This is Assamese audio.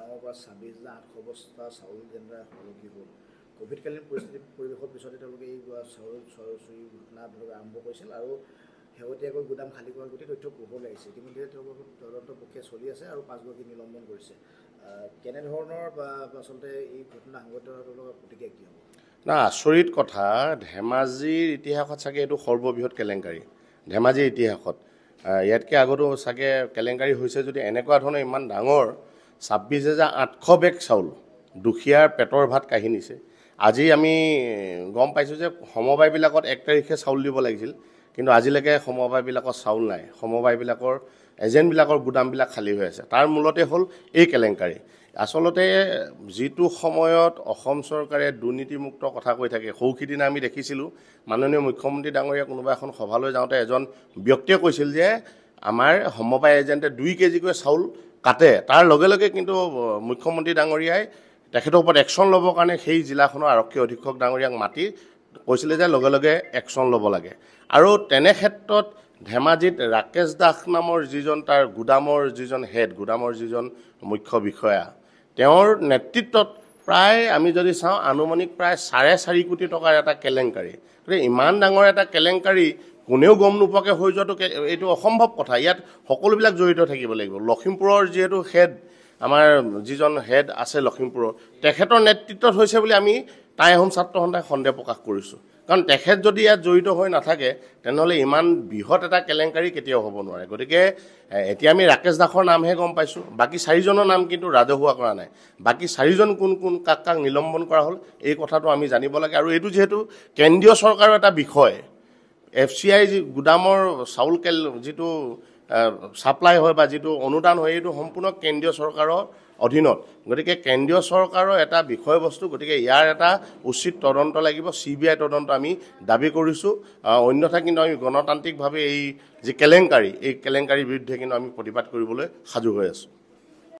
গোদামৰ পৰা 26,800 বস্তা চাউল যেনেদৰে সলনি হ'ল কোভিডকালীন পৰিৱেশৰ পিছতে তেওঁলোকে এই চাউল চুৰি ঘটনা আৰম্ভ কৰিছিল আৰু শেহতীয়াকৈ গোদাম খালী কৰাৰ গোটেই তথ্য পোহৰলৈ আহিছে। ইতিমধ্যে তেওঁলোকৰ তদন্ত প্ৰক্ৰিয়া চলি আছে আৰু 5গৰাকী নিলম্বন কৰিছে। কেনেধৰণৰ আচলতে এই ঘটনা সংঘটিত তেওঁলোকৰ প্ৰতিক্ৰিয়া কি হ'ব? না, আচৰিত কথা, ধেমাজিৰ ইতিহাসত চাগে এইটো সৰ্ববৃহৎ কেলেংকাৰী ধেমাজিৰ ইতিহাসত। ইয়াতকৈ আগতো চাগে কেলেংকাৰী হৈছে যদি এনেকুৱা ধৰণৰ ইমান ডাঙৰ 26,800 বেগ চাউল দুখীয়াৰ পেটৰ ভাত কাঢ়ি নিছে। আজি আমি গম পাইছোঁ যে সমবায়বিলাকত 1 তাৰিখে চাউল দিব লাগিছিল, কিন্তু আজিলৈকে সমবায়বিলাকত চাউল নাই। সমবায়বিলাকৰ এজেণ্টবিলাকৰ গুদামবিলাক খালী হৈ আছে। তাৰ মূলতে হ'ল এই কেলেংকাৰী। আচলতে যিটো সময়ত অসম চৰকাৰে দুৰ্নীতিমুক্ত কথা কৈ থাকে, সৌখিদিনা আমি দেখিছিলোঁ মাননীয় মুখ্যমন্ত্ৰী ডাঙৰীয়া কোনোবা এখন সভালৈ যাওঁতে এজন ব্যক্তিয়ে কৈছিল যে আমাৰ সমবায় এজেণ্টে 2 কেজিকৈ চাউল কাটে। তাৰ লগে লগে কিন্তু মুখ্যমন্ত্ৰী ডাঙৰীয়াই তেখেতৰ ওপৰত একশ্যন ল'বৰ কাৰণে সেই জিলাখনৰ আৰক্ষী অধীক্ষক ডাঙৰীয়াক মাতি কৈছিলে যে লগে লগে একশ্যন ল'ব লাগে। আৰু তেনে ক্ষেত্ৰত ধেমাজিত ৰাকেশ দাস নামৰ যিজন তাৰ গুদামৰ যিজন হেড, গুদামৰ যিজন মুখ্য বিষয়া, তেওঁৰ নেতৃত্বত প্ৰায় আমি যদি চাওঁ আনুমানিক প্ৰায় 4.5 কোটি টকাৰ এটা কেলেংকাৰী। গতিকে ইমান ডাঙৰ এটা কেলেংকাৰী কোনেও গম নোপোৱাকৈ হৈ যোৱাটো এইটো অসম্ভৱ কথা। ইয়াত সকলোবিলাক জড়িত থাকিব লাগিব। লখিমপুৰৰ যিহেতু হেড, আমাৰ যিজন হেড আছে লখিমপুৰৰ, তেখেতৰ নেতৃত্বত হৈছে বুলি আমি টাই আহোম ছাত্ৰ সন্থাই সন্দেহ প্ৰকাশ কৰিছোঁ। কাৰণ তেখেত যদি ইয়াত জড়িত হৈ নাথাকে তেনেহ'লে ইমান বৃহৎ এটা কেলেংকাৰী কেতিয়াও হ'ব নোৱাৰে। গতিকে এতিয়া আমি ৰাকেশ দাসৰ নামহে গম পাইছোঁ, বাকী 4জনৰ নাম কিন্তু ৰাজহুৱা কৰা নাই। বাকী 4জন কোন কোন, কাক কাক নিলম্বন কৰা হ'ল এই কথাটো আমি জানিব লাগে। আৰু এইটো যিহেতু কেন্দ্ৰীয় চৰকাৰৰ এটা বিষয়, FCI গুদামৰ চাউল যিটো ছাপ্লাই হয় বা যিটো অনুদান হয় এইটো সম্পূৰ্ণ কেন্দ্ৰীয় চৰকাৰৰ অধীনত। গতিকে কেন্দ্ৰীয় চৰকাৰৰ এটা বিষয়বস্তু, গতিকে ইয়াৰ এটা উচিত তদন্ত লাগিব। CBI তদন্ত আমি দাবী কৰিছোঁ। অন্যথা কিন্তু আমি গণতান্ত্ৰিকভাৱে এই যি কেলেংকাৰী, এই কেলেংকাৰীৰ বিৰুদ্ধে কিন্তু আমি প্ৰতিবাদ কৰিবলৈ সাজু হৈ আছোঁ।